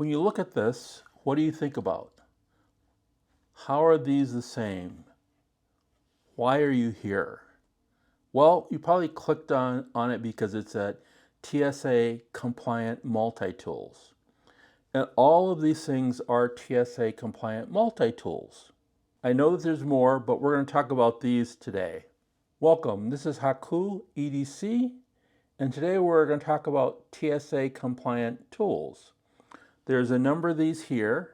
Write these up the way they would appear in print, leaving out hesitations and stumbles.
When you look at this, what do you think about? How are these the same? Why are you here? Well, you probably clicked on it because it's a TSA compliant multi-tools. And all of these things are TSA compliant multi-tools. I know that there's more, but we're going to talk about these today. Welcome, this is Haku EDC, and today we're going to talk about TSA compliant tools. There's a number of these here,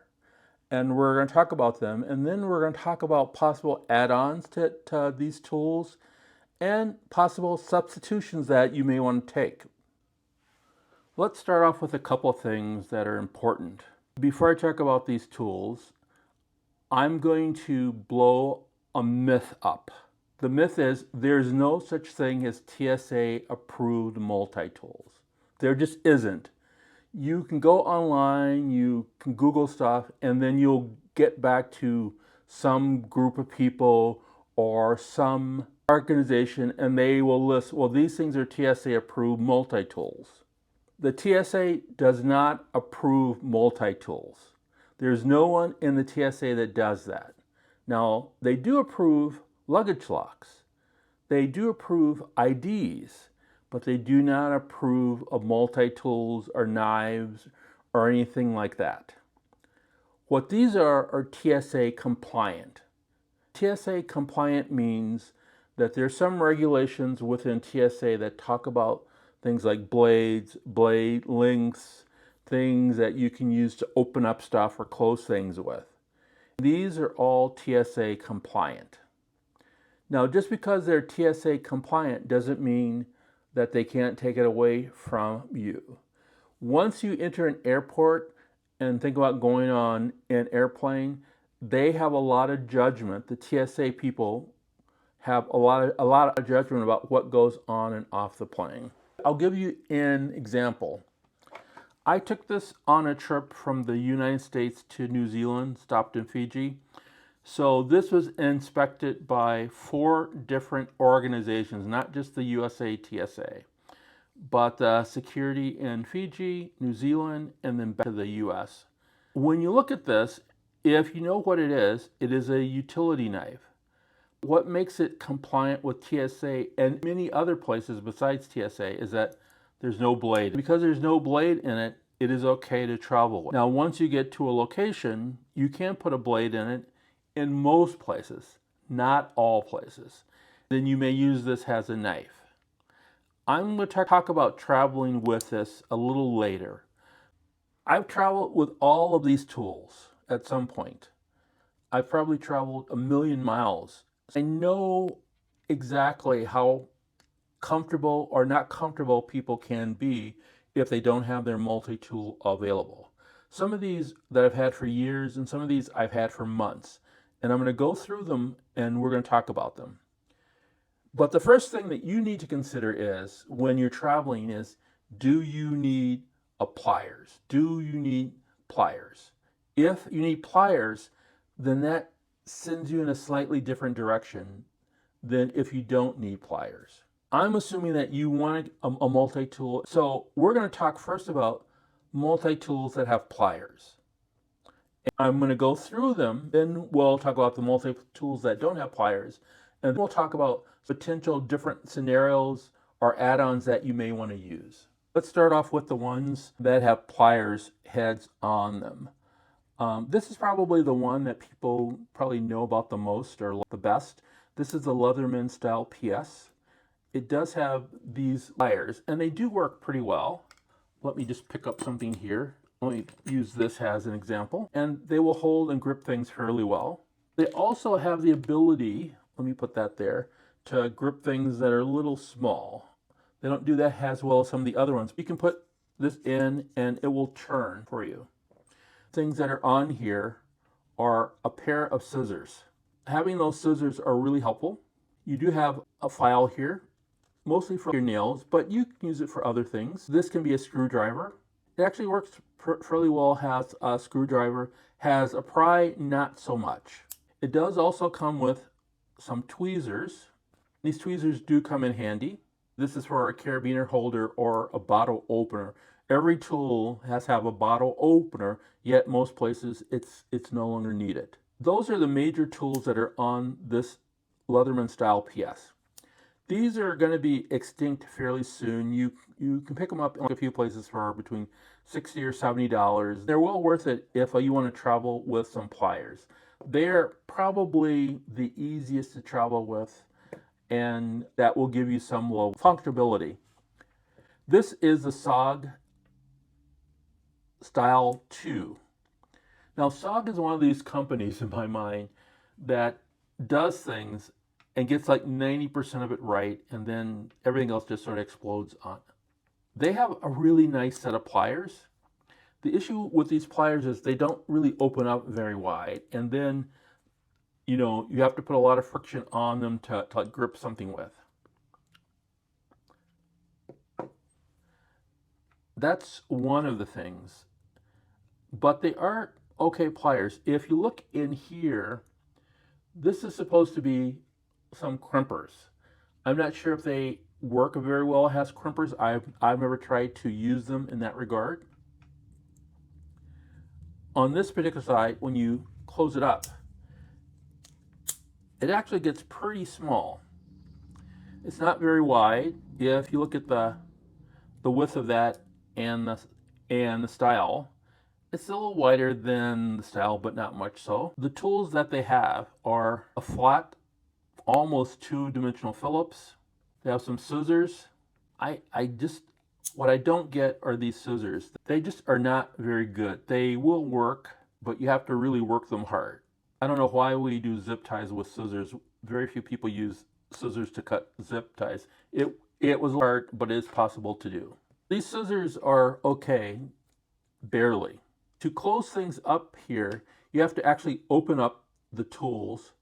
and we're going to talk about them, and then we're going to talk about possible add-ons to these tools and possible substitutions that you may want to take. Let's start off with a couple of things that are important. Before I talk about these tools, I'm going to blow a myth up. The myth is there's no such thing as TSA approved multi-tools. There just isn't. You can go online, you can Google stuff, and then you'll get back to some group of people or some organization, and they will list, well, these things are TSA approved multi-tools. The TSA does not approve multi-tools. There's no one in the TSA that does that. Now, they do approve luggage locks. They do approve IDs, but they do not approve of multi-tools or knives or anything like that. What these are TSA compliant. TSA compliant means that there's some regulations within TSA that talk about things like blades, blade lengths, things that you can use to open up stuff or close things with. These are all TSA compliant. Now, just because they're TSA compliant doesn't mean that they can't take it away from you. Once you enter an airport and think about going on an airplane, they have a lot of judgment. The TSA people have a lot of judgment about what goes on and off the plane. I'll give you an example. I took this on a trip from the United States to New Zealand, stopped in Fiji. So this was inspected by 4 different organizations, not just the USA TSA, but security in Fiji, New Zealand, and then back to the US. When you look at this, if you know what it is a utility knife. What makes it compliant with TSA and many other places besides TSA is that there's no blade. Because there's no blade in it, it is okay to travel with. Now, once you get to a location, you can put a blade in it in most places, not all places. Then you may use this as a knife. I'm going to talk about traveling with this a little later. I've traveled with all of these tools at some point. I've probably traveled 1 million miles. I know exactly how comfortable or not comfortable people can be if they don't have their multi-tool available. Some of these that I've had for years and some of these I've had for months. And I'm going to go through them and we're going to talk about them. But the first thing that you need to consider is when you're traveling is, do you need pliers? Do you need pliers? If you need pliers, then that sends you in a slightly different direction than if you don't need pliers. I'm assuming that you want a multi-tool. So we're going to talk first about multi-tools that have pliers. I'm going to go through them, then we'll talk about the multi-tools that don't have pliers, and then we'll talk about potential different scenarios or add-ons that you may want to use. Let's start off with the ones that have pliers heads on them. This is probably the one that people probably know about the most or the best. This is the Leatherman style PS. It does have these pliers, and they do work pretty well. Let me just pick up something here. Let me use this as an example. And they will hold and grip things fairly well. They also have the ability, let me put that there, to grip things that are a little small. They don't do that as well as some of the other ones. You can put this in and it will turn for you. Things that are on here are a pair of scissors. Having those scissors are really helpful. You do have a file here, mostly for your nails, but you can use it for other things. This can be a screwdriver. It actually works fairly well, has a screwdriver, has a pry, not so much. It does also come with some tweezers. These tweezers do come in handy. This is for a carabiner holder or a bottle opener. Every tool has to have a bottle opener, yet most places it's no longer needed. Those are the major tools that are on this Leatherman style PS. These are going to be extinct fairly soon. You can pick them up in a few places for between $60 or $70. They're well worth it if you want to travel with some pliers. They're probably the easiest to travel with, and that will give you some low functionality. This is the SOG Style 2. Now, SOG is one of these companies in my mind that does things and gets like 90% of it right, and then everything else just sort of explodes on. They have a really nice set of pliers. The issue with these pliers is they don't really open up very wide, and then you have to put a lot of friction on them to like grip something with. That's one of the things, but they are okay pliers. If you look in here, this is supposed to be some crimpers. I'm not sure if they work very well as crimpers. I've never tried to use them in that regard. On this particular side, when you close it up, it actually gets pretty small. It's not very wide. If you look at the width of that and the style, it's a little wider than the style, but not much so. The tools that they have are a flat, almost two-dimensional Phillips. They have some scissors. What I don't get are these scissors. They just are not very good. They will work, but you have to really work them hard. I don't know why we do zip ties with scissors. Very few people use scissors to cut zip ties. It was hard, but it is possible to do. These scissors are okay, barely. To close things up here, you have to actually open up the tools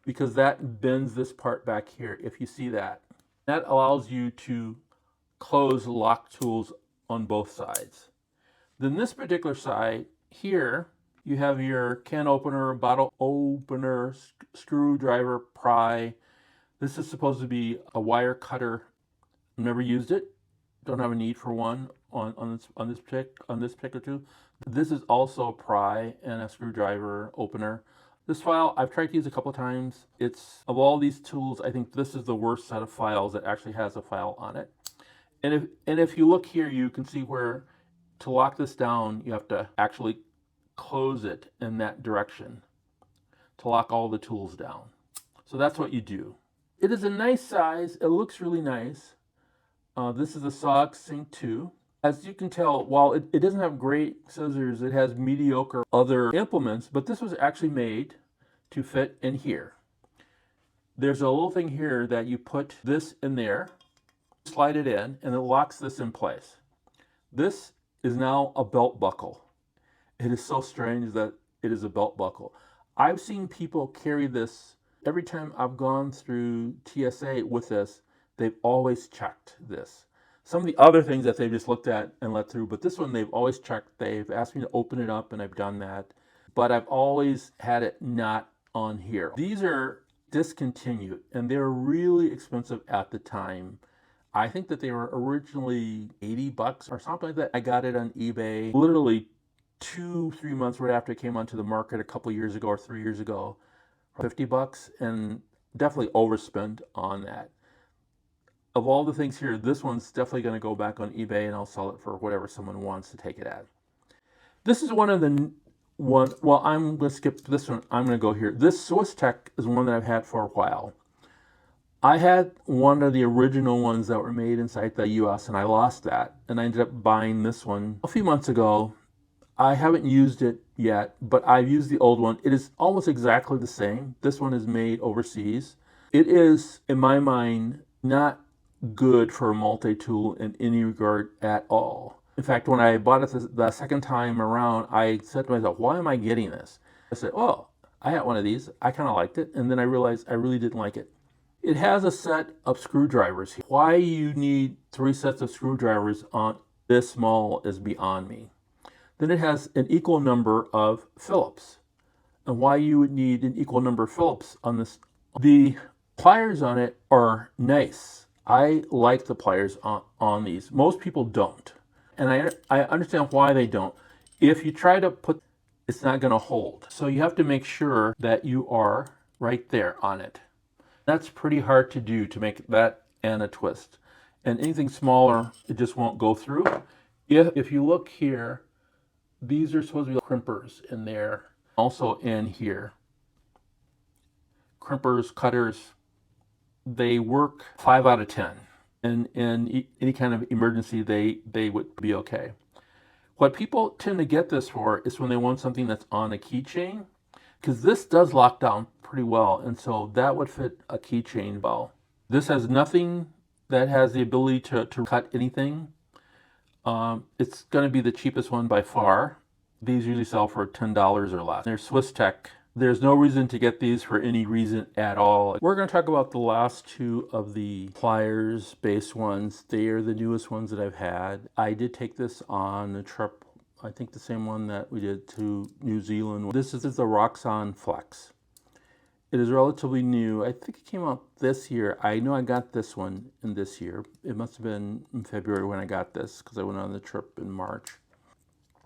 because that bends this part back here, if you see that. That allows you to close lock tools on both sides. Then this particular side here, you have your can opener, bottle opener, screwdriver, pry. This is supposed to be a wire cutter. I've never used it. Don't have a need for one on this particular tool. This is also a pry and a screwdriver opener. This file I've tried to use a couple of times. It's, of all these tools, I think this is the worst set of files that actually has a file on it. And if you look here, you can see where to lock this down, you have to actually close it in that direction to lock all the tools down. So that's what you do. It is a nice size. It looks really nice. This is a SOG Sync 2. As you can tell, while it doesn't have great scissors, it has mediocre other implements, but this was actually made to fit in here. There's a little thing here that you put this in there, slide it in, and it locks this in place. This is now a belt buckle. It is so strange that it is a belt buckle. I've seen people carry this. Every time I've gone through TSA with this, they've always checked this. Some of the other things that they've just looked at and let through, but this one they've always checked. They've asked me to open it up, and I've done that. But I've always had it not on here. These are discontinued, and they're really expensive at the time. I think that they were originally $80 or something like that. I got it on eBay literally 2-3 months right after it came onto the market a couple years ago or 3 years ago, $50, and definitely overspent on that. Of all the things here, this one's definitely going to go back on eBay, and I'll sell it for whatever someone wants to take it at. This is one of the well, I'm going to skip this one. I'm going to go here. This Swiss Tech is one that I've had for a while. I had one of the original ones that were made inside the US, and I lost that, and I ended up buying this one a few months ago. I haven't used it yet, but I've used the old one. It is almost exactly the same. This one is made overseas. It is, in my mind, not good for a multi-tool in any regard at all. In fact, when I bought it the second time around, I said to myself, why am I getting this? I said, oh, I had one of these. I kind of liked it. And then I realized I really didn't like it. It has a set of screwdrivers here. Why you need 3 sets of screwdrivers on this small is beyond me. Then it has an equal number of Phillips. And why you would need an equal number of Phillips on this. The pliers on it are nice. I like the pliers on these. Most people don't. And I understand why they don't. If you try to put, it's not going to hold. So you have to make sure that you are right there on it. That's pretty hard to do, to make that and a twist. And anything smaller, it just won't go through. If you look here, these are supposed to be crimpers in there, also in here. Crimpers, cutters, they work 5 out of 10. And in any kind of emergency, they would be okay. What people tend to get this for is when they want something that's on a keychain, because this does lock down pretty well, and so that would fit a keychain well. This has nothing that has the ability to cut anything. It's going to be the cheapest one by far. These usually sell for $10 or less. They're Swiss Tech. There's no reason to get these for any reason at all. We're going to talk about the last two of the pliers-based ones. They are the newest ones that I've had. I did take this on a trip, I think the same one that we did to New Zealand. This is the Roxxon Flex. It is relatively new. I think it came out this year. I know I got this one in this year. It must have been in February when I got this, because I went on the trip in March.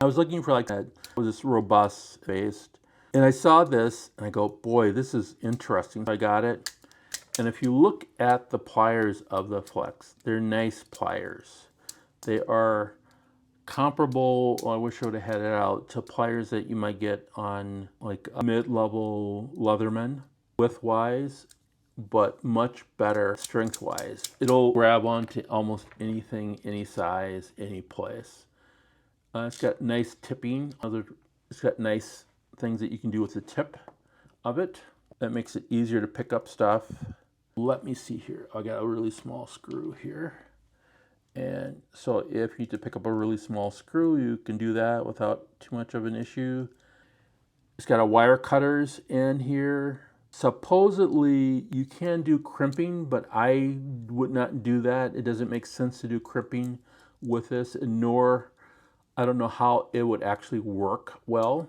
I was looking for like that, this robust based. And I saw this and I go, boy, this is interesting. I got it. And if you look at the pliers of the Flex, they're nice pliers. They are comparable, well, I wish I would have had it out, to pliers that you might get on like a mid-level Leatherman width-wise, but much better strength-wise. It'll grab onto almost anything, any size, any place. It's got nice tipping. It's got nice things that you can do with the tip of it. That makes it easier to pick up stuff. Let me see here. I got a really small screw here. And so if you need to pick up a really small screw, you can do that without too much of an issue. It's got a wire cutters in here. Supposedly you can do crimping, but I would not do that. It doesn't make sense to do crimping with this, and nor, I don't know how it would actually work well,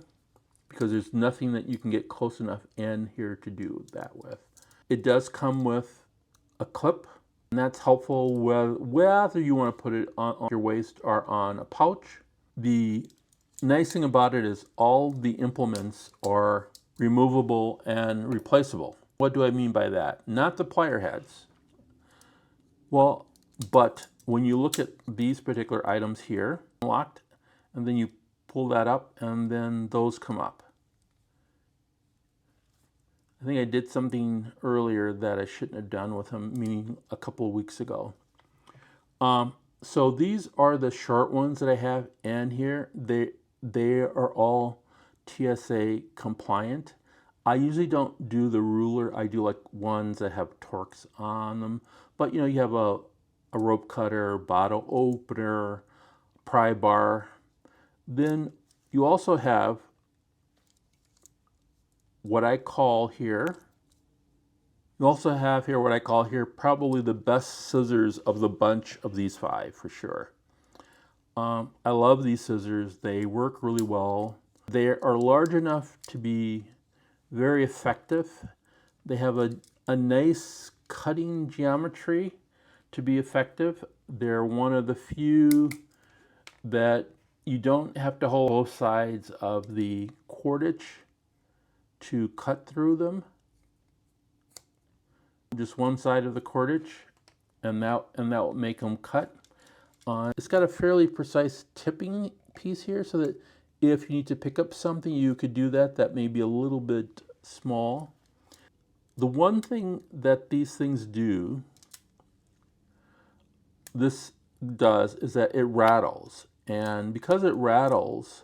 because there's nothing that you can get close enough in here to do that with. It does come with a clip, and that's helpful whether you want to put it on your waist or on a pouch. The nice thing about it is all the implements are removable and replaceable. What do I mean by that? Not the plier heads. Well, but when you look at these particular items here, locked, and then you pull that up and then those come up. I think I did something earlier that I shouldn't have done with them, meaning a couple of weeks ago. So these are the short ones that I have in here. They are all TSA compliant. I usually don't do the ruler. I do like ones that have Torx on them. But you know, you have a rope cutter, bottle opener, pry bar. Then you also have what I call here, probably the best scissors of the bunch of these 5 for sure. I love these scissors. They work really well. They are large enough to be very effective. They have a nice cutting geometry to be effective. They're one of the few that you don't have to hold both sides of the cordage to cut through them. Just one side of the cordage, and that will make them cut. It's got a fairly precise tipping piece here, so that if you need to pick up something, you could do that. That may be a little bit small. The one thing that these things do, this does, is that it rattles. And because it rattles,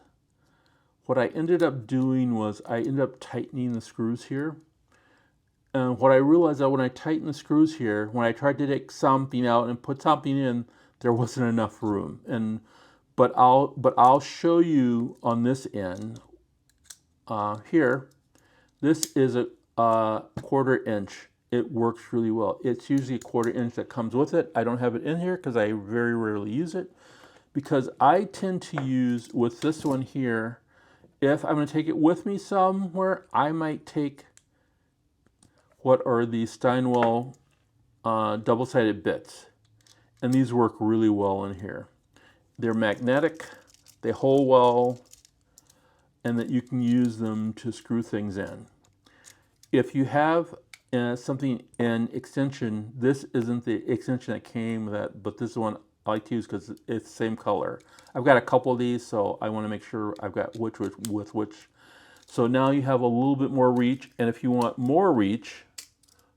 what I ended up doing was I ended up tightening the screws here. And what I realized that when I tightened the screws here, when I tried to take something out and put something in, there wasn't enough room. But I'll show you on this end here. This is a 1/4 inch. It works really well. It's usually a 1/4 inch that comes with it. I don't have it in here because I very rarely use it, because I tend to use with this one here, if I'm going to take it with me somewhere, I might take what are the Steinwell double-sided bits. And these work really well in here. They're magnetic, they hold well, and that you can use them to screw things in. If you have something in extension, this isn't the extension that came with that, but this is one I like to use because it's the same color. I've got a couple of these, so I want to make sure I've got which with which. So now you have a little bit more reach, and if you want more reach,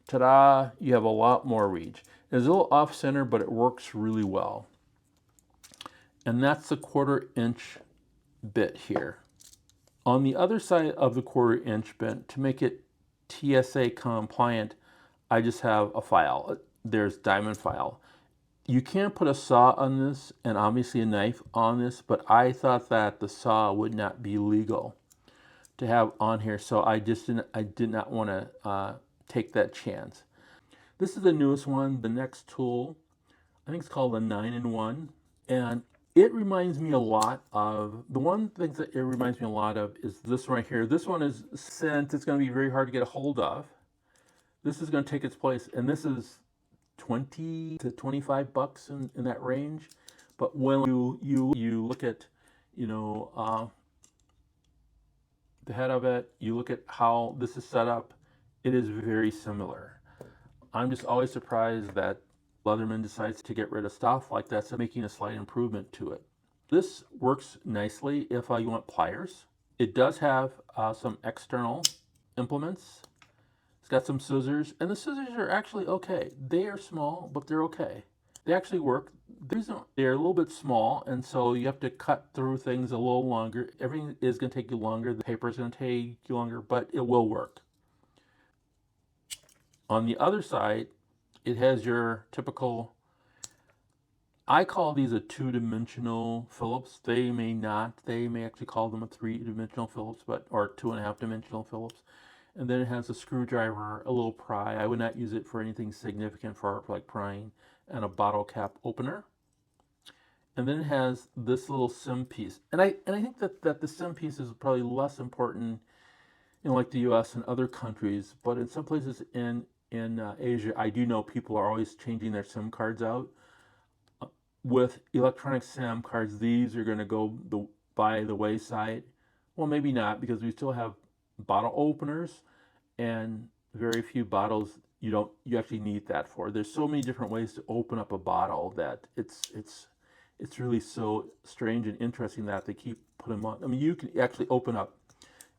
ta-da, you have a lot more reach. It's a little off-center, but it works really well. And that's the 1/4 inch bit here. On the other side of the 1/4 inch bit, to make it TSA compliant, I just have a file. There's diamond file. You can put a saw on this and obviously a knife on this, but I thought that the saw would not be legal to have on here, so I did not want to take that chance. This is the newest one, the next tool. I think it's called the 9-in-1, and it reminds me a lot of, the one thing that it reminds me a lot of is this one right here. This one is, since it's going to be very hard to get a hold of, this is going to take its place, and this is 20 to 25 bucks in that range. But when you look at, you know, the head of it, you look at how this is set up, it is very similar. I'm just always surprised that Leatherman decides to get rid of stuff like that, so making a slight improvement to it. This works nicely if you want pliers. It does have some external implements. It's got some scissors, and the scissors are actually okay. They are small, but they're okay. They actually work. They're a little bit small, and so you have to cut through things a little longer. Everything is going to take you longer. The paper is going to take you longer, but it will work. On the other side, it has your typical, I call these a 2-dimensional Phillips. They may not. They may actually call them a 3-dimensional Phillips, or 2.5-dimensional Phillips. And then it has a screwdriver, a little pry. I would not use it for anything significant for like prying, and a bottle cap opener. And then it has this little sim piece. And I think that the sim piece is probably less important in like the US and other countries, but in some places in Asia, I do know people are always changing their SIM cards out. With electronic SIM cards, these are going to go by the wayside. Well, maybe not, because we still have bottle openers, and very few bottles you actually need that for. There's so many different ways to open up a bottle that it's really so strange and interesting that they keep putting them on. I mean, you can actually open up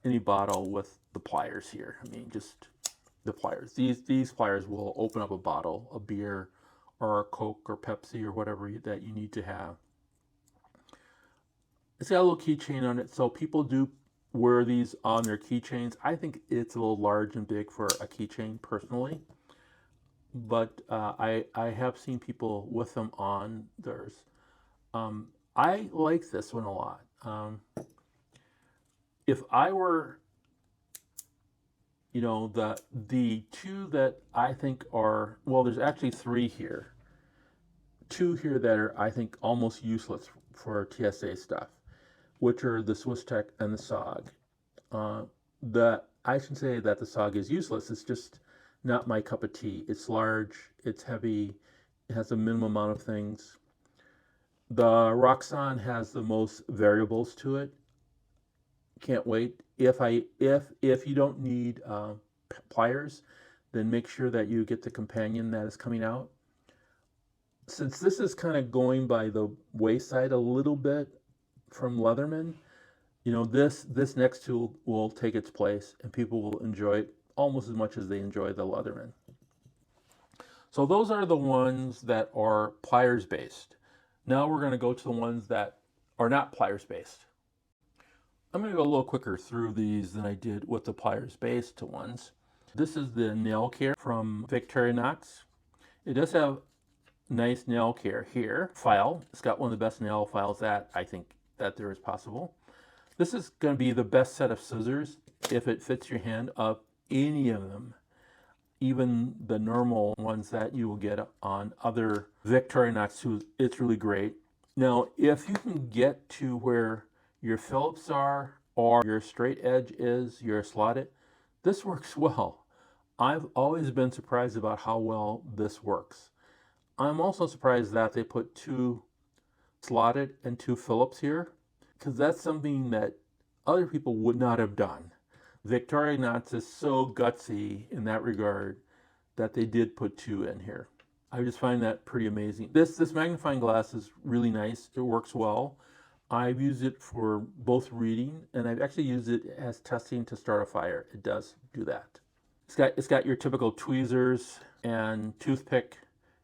any bottle with the pliers here. I mean, just the pliers. These pliers will open up a bottle, a beer, or a Coke or Pepsi or whatever that you need to have. It's got a little keychain on it, so people do wear these on their keychains. I think it's a little large and big for a keychain personally, but I have seen people with them on theirs. I like this one a lot. If I were, you know, the two that I think are, well, there's actually 3 here. 2 here that are, I think, almost useless for TSA stuff, which are the Swiss Tech and the SOG. I should say that the SOG is useless. It's just not my cup of tea. It's large, it's heavy, it has a minimum amount of things. The Roxxon has the most variables to it. Can't wait. If you don't need pliers, then make sure that you get the companion that is coming out. Since this is kind of going by the wayside a little bit from Leatherman, you know, this next tool will take its place, and people will enjoy it almost as much as they enjoy the Leatherman. So those are the ones that are pliers based. Now we're going to go to the ones that are not pliers based. I'm going to go a little quicker through these than I did with the pliers based ones. This is the nail care from Victorinox. It does have nice nail care here. File. It's got one of the best nail files that I think that there is possible. This is going to be the best set of scissors if it fits your hand of any of them, even the normal ones that you will get on other Victorinox tools. It's really great. Now, if you can get to where your Phillips are, or your straight edge is, your slotted, this works well. I've always been surprised about how well this works. I'm also surprised that they put 2 slotted and 2 Phillips here, because that's something that other people would not have done. Victorinox is so gutsy in that regard that they did put 2 in here. I just find that pretty amazing. This magnifying glass is really nice. It works well. I've used it for both reading, and I've actually used it as testing to start a fire. It does do that. It's got your typical tweezers and toothpick,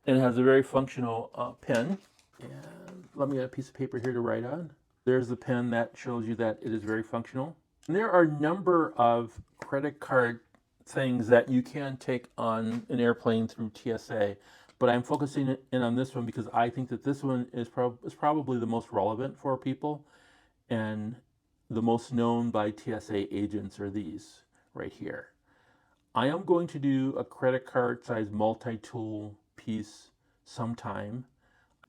and it has a very functional pen. And let me get a piece of paper here to write on. There's the pen that shows you that it is very functional. And there are a number of credit card things that you can take on an airplane through TSA, but I'm focusing in on this one because I think that this one is probably the most relevant for people, and the most known by TSA agents are these right here. I am going to do a credit card size multi-tool piece sometime.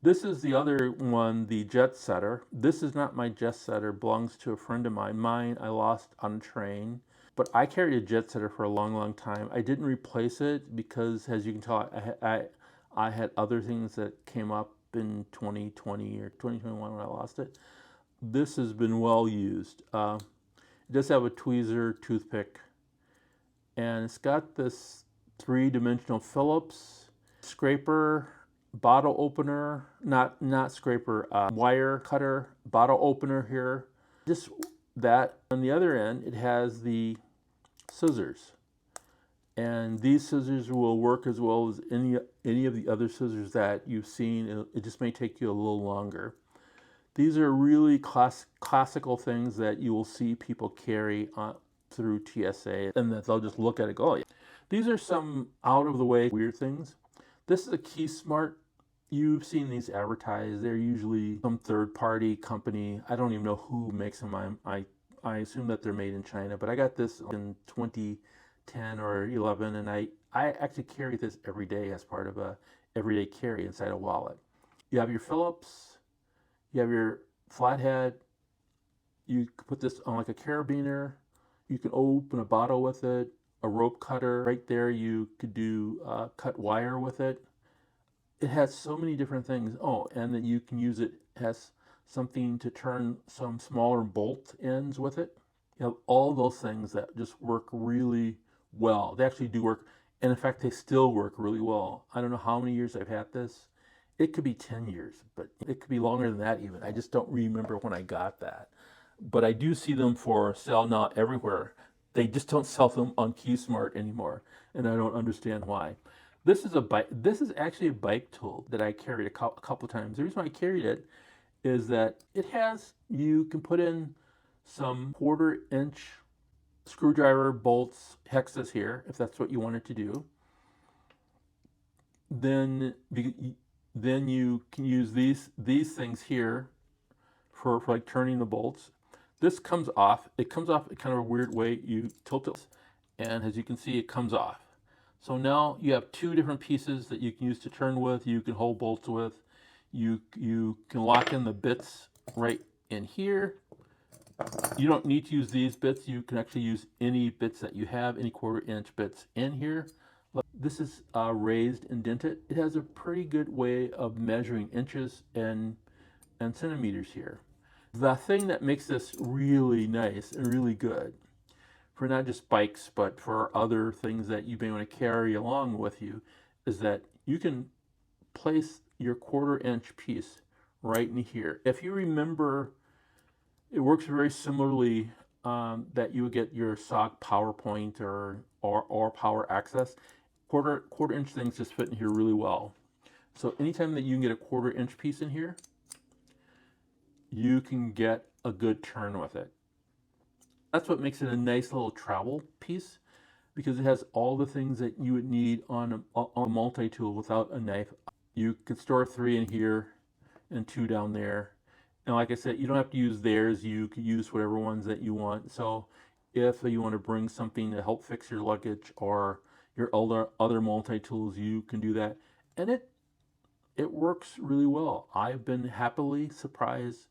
This is the other one, the jet setter. This is not my jet setter, belongs to a friend of mine. Mine I lost on a train, but I carried a jet setter for a long time. I didn't replace it because, as you can tell, I had other things that came up in 2020 or 2021 when I lost it. This has been well used. It does have a tweezer, toothpick, and it's got this 3-dimensional Phillips, scraper, bottle opener, not scraper, wire cutter, bottle opener here. Just that. On the other end, it has the scissors. And these scissors will work as well as any of the other scissors that you've seen. It just may take you a little longer. These are really classical things that you will see people carry through TSA, and that they'll just look at it and go, oh, yeah. These are some out of the way weird things. This is a Key Smart. You've seen these advertised. They're usually some third-party company. I don't even know who makes them. I assume that they're made in China, but I got this in 2010 or 11, and I actually carry this every day as part of a everyday carry inside a wallet. You have your Phillips, you have your flathead, you could put this on like a carabiner, you can open a bottle with it, a rope cutter. Right there you could do cut wire with it. It has so many different things. Oh, and then you can use it as something to turn some smaller bolt ends with it. You have all those things that just work really well. They actually do work, and in fact, they still work really well. I don't know how many years I've had this. It could be 10 years, but it could be longer than that even. I just don't remember when I got that. But I do see them for sale now everywhere. They just don't sell them on KeySmart anymore, and I don't understand why. This is a bike. This is actually a bike tool that I carried a couple times. The reason why I carried it is that it has, you can put in some 1/4-inch screwdriver bolts, hexes here, if that's what you wanted to do. Then you can use these things here for like turning the bolts. This comes off. It comes off in kind of a weird way. You tilt it, and as you can see, it comes off. So now you have 2 different pieces that you can use to turn with, you can hold bolts with. You can lock in the bits right in here. You don't need to use these bits. You can actually use any bits that you have, any 1/4-inch bits in here. This is raised, indented. It has a pretty good way of measuring inches and centimeters here. The thing that makes this really nice and really good for not just bikes, but for other things that you may want to carry along with you, is that you can place your 1/4-inch piece right in here. If you remember, it works very similarly that you would get your SOC PowerPoint or Power Access. Quarter-inch things just fit in here really well. So anytime that you can get a 1/4-inch piece in here, you can get a good turn with it. That's what makes it a nice little travel piece, because it has all the things that you would need on a multi-tool without a knife. You could store 3 in here and 2 down there. And like I said, you don't have to use theirs. You could use whatever ones that you want. So if you want to bring something to help fix your luggage or your other multi-tools, you can do that. And it works really well. I've been happily surprised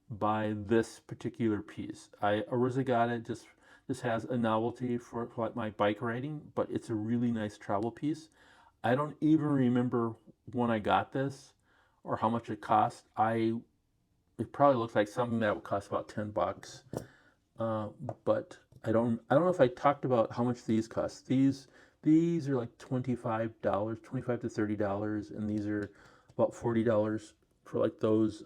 by this particular piece. I originally got it just has a novelty for like my bike riding, but it's a really nice travel piece. I don't even remember when I got this or how much it cost. I it probably looks like something that would cost about $10. But I don't know if I talked about how much these cost. These are like $25, 25 to $30, and these are about $40 for like those.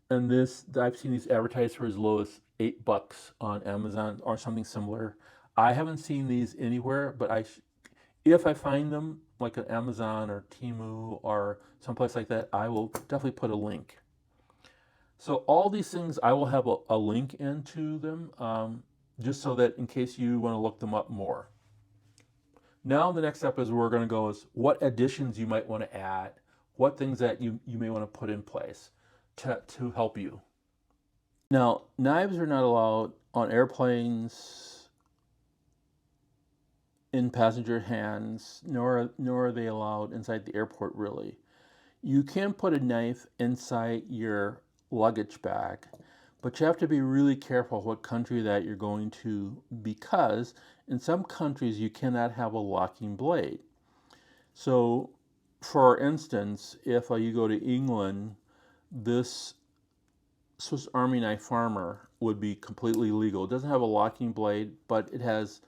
And this, I've seen these advertised for as low as $8 on Amazon or something similar. I haven't seen these anywhere, but if I find them like at Amazon or Temu or someplace like that, I will definitely put a link. So all these things, I will have a link into them, just so that in case you want to look them up more. Now the next step is we're going to go is what additions you might want to add, what things that you may want to put in place to help you. Now, knives are not allowed on airplanes, in passenger hands, nor are they allowed inside the airport, really. You can put a knife inside your luggage bag, but you have to be really careful what country that you're going to, because in some countries you cannot have a locking blade. So for instance, if you go to England, this Swiss Army knife farmer would be completely legal. It doesn't have a locking blade, but it has,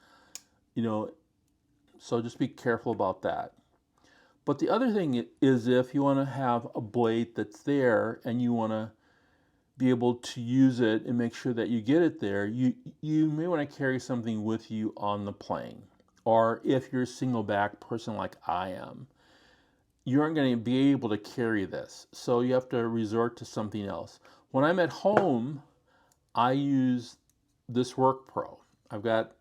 so just be careful about that. But the other thing is, if you want to have a blade that's there and you want to be able to use it and make sure that you get it there, you may want to carry something with you on the plane. Or if you're a single back person like I am, you aren't going to be able to carry this. So you have to resort to something else. When I'm at home, I use this Work Pro. I've got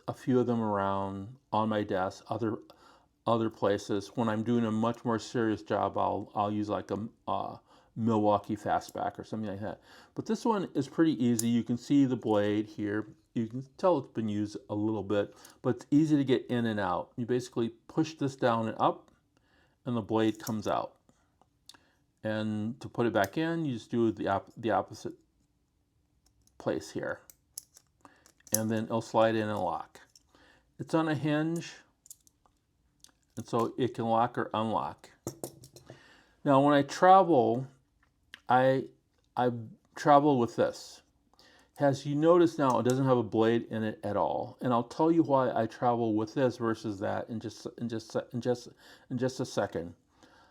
a few of them around on my desk, other places. When I'm doing a much more serious job, I'll use like a Milwaukee Fastback or something like that. But this one is pretty easy. You can see the blade here. You can tell it's been used a little bit, but it's easy to get in and out. You basically push this down and up, and the blade comes out. And to put it back in, you just do the opposite place here. And then it'll slide in and lock. It's on a hinge, and so it can lock or unlock. Now when I travel, I travel with this. As you notice now, it doesn't have a blade in it at all. And I'll tell you why I travel with this versus that in just a second.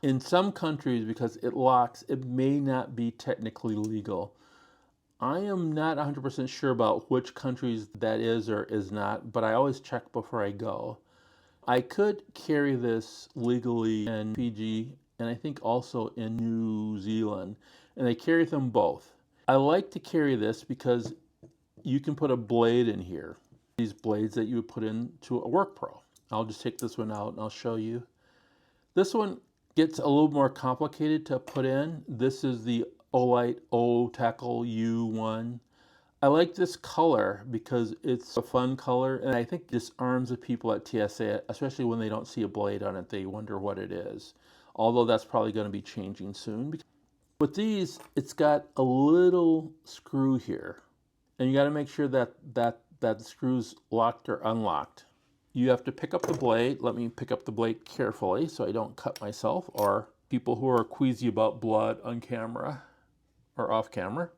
In some countries, because it locks, it may not be technically legal. I am not 100% sure about which countries that is or is not, but I always check before I go. I could carry this legally in Fiji and I think also in New Zealand, and I carry them both. I like to carry this because you can put a blade in here. These blades that you would put into a Work Pro. I'll just take this one out and I'll show you. This one gets a little more complicated to put in. This is the Olight O-Tackle U1. I like this color because it's a fun color, and I think disarms the people at TSA, especially when they don't see a blade on it. They wonder what it is. Although that's probably going to be changing soon. With these, it's got a little screw here, and you got to make sure that the screw's locked or unlocked. You have to pick up the blade. Let me pick up the blade carefully so I don't cut myself or people who are queasy about blood on camera or off camera.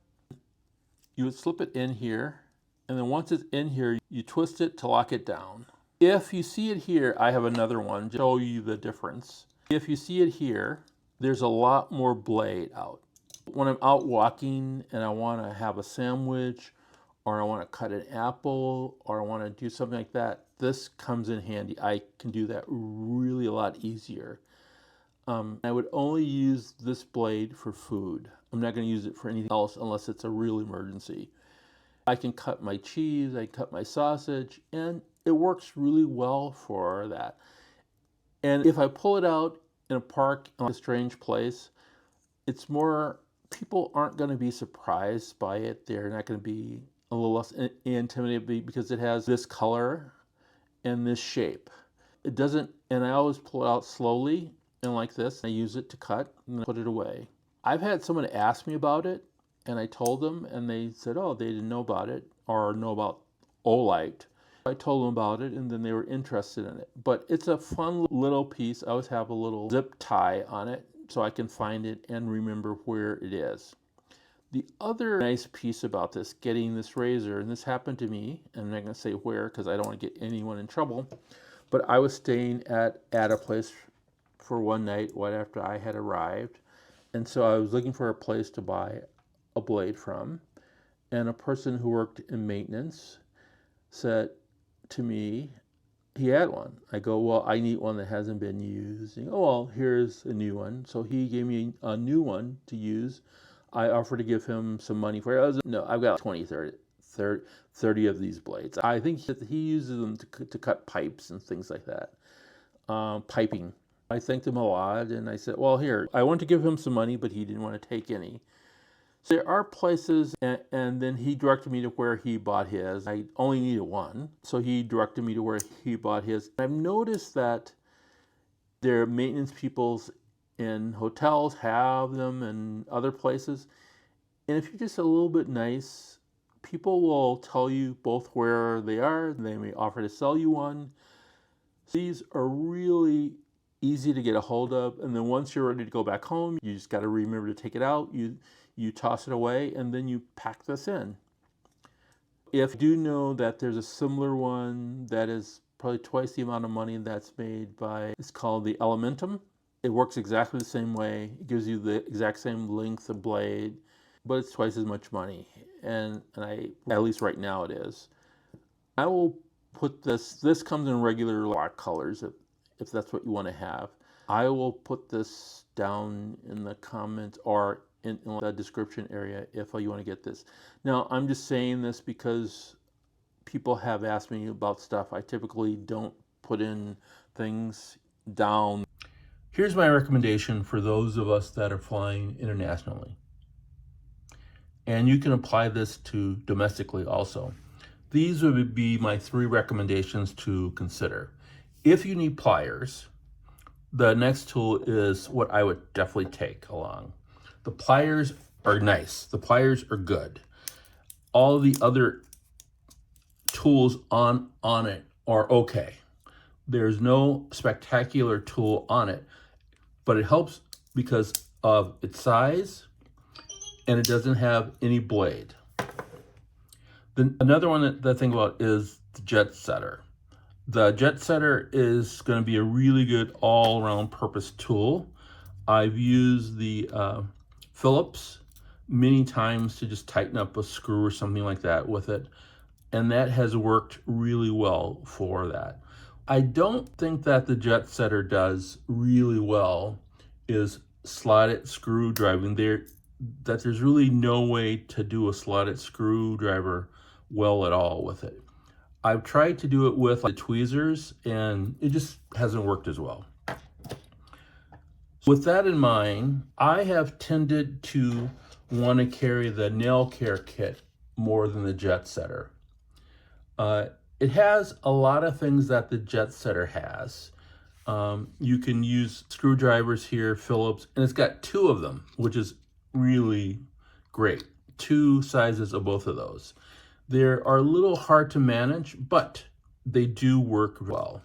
You would slip it in here, and then once it's in here, you twist it to lock it down. If you see it here, I have another one to show you the difference. If you see it here, there's a lot more blade out. When I'm out walking and I want to have a sandwich, or I want to cut an apple, or I want to do something like that, this comes in handy. I can do that really a lot easier. I would only use this blade for food. I'm not going to use it for anything else unless it's a real emergency. I can cut my cheese, I can cut my sausage, and it works really well for that. And if I pull it out in a park in a strange place, it's more, people aren't going to be surprised by it. They're not going to be a little less intimidated because it has this color and this shape. It doesn't, and I always pull it out slowly and like this. I use it to cut and then put it away. I've had someone ask me about it, and I told them, and they said, oh, they didn't know about it or know about Olight. I told them about it, and then they were interested in it. But it's a fun little piece. I always have a little zip tie on it so I can find it and remember where it is. The other nice piece about this, getting this razor, and this happened to me, and I'm not going to say where because I don't want to get anyone in trouble, but I was staying at a place for one night right after I had arrived, and so I was looking for a place to buy a blade from, and a person who worked in maintenance said to me he had one. I go, well, I need one that hasn't been used. And, oh, well, here's a new one. So he gave me a new one to use. I offered to give him some money for it. No, I've got 20, 30 of these blades. I think he uses them to cut pipes and things like that, piping. I thanked him a lot, and I said, well, here, I wanted to give him some money, but he didn't want to take any. So there are places, and then he directed me to where he bought his. I only needed one, so he directed me to where he bought his. I've noticed that their maintenance peoples in hotels have them and other places. And if you're just a little bit nice, people will tell you both where they are. They may offer to sell you one. So these are really easy to get a hold of. And then once you're ready to go back home, you just got to remember to take it out. You toss it away, and then you pack this in. If you do know that there's a similar one that is probably twice the amount of money that's made by, it's called the Elementum. It works exactly the same way. It gives you the exact same length of blade, but it's twice as much money. And at least right now it is. I will put this comes in regular black colors if that's what you want to have. I will put this down in the comments or in the description area if you want to get this. Now, I'm just saying this because people have asked me about stuff. I typically don't put in things down. Here's my recommendation for those of us that are flying internationally. And you can apply this to domestically also. These would be my 3 recommendations to consider. If you need pliers, the next tool is what I would definitely take along. The pliers are nice. The pliers are good. All the other tools on it are okay. There's no spectacular tool on it, but it helps because of its size and it doesn't have any blade. Then another one that I think about is the jet setter. The jet setter is going to be a really good all-around purpose tool. I've used the Phillips many times to just tighten up a screw or something like that with it, and that has worked really well for that. I don't think that the jet setter does really well is slotted screwdriving. There's really no way to do a slotted screwdriver well at all with it. I've tried to do it with the tweezers and it just hasn't worked as well. With that in mind, I have tended to want to carry the nail care kit more than the jet setter. It has a lot of things that the jet setter has. You can use screwdrivers here, Phillips, and it's got 2 of them, which is really great. 2 sizes of both of those. They are a little hard to manage, but they do work well.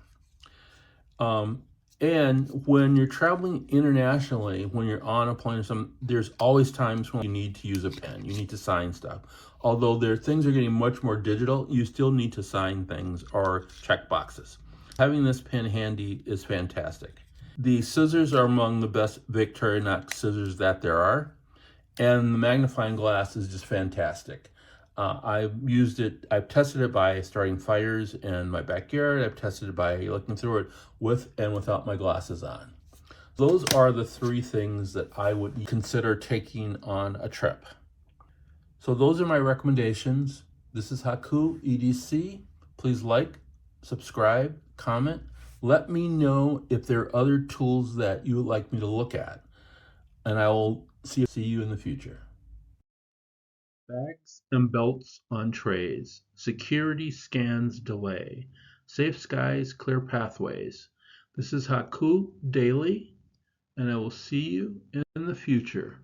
And when you're traveling internationally, when you're on a plane or something, there's always times when you need to use a pen. You need to sign stuff. Although things are getting much more digital, you still need to sign things or check boxes. Having this pen handy is fantastic. The scissors are among the best Victorinox scissors that there are. And the magnifying glass is just fantastic. I've used it, I've tested it by starting fires in my backyard. I've tested it by looking through it with and without my glasses on. Those are the 3 things that I would consider taking on a trip. So those are my recommendations. This is Haku EDC. Please like, subscribe, comment. Let me know if there are other tools that you would like me to look at. And I will see you in the future. Bags and belts on trays. Security scans delay. Safe skies, clear pathways. This is Haku Daily, and I will see you in the future.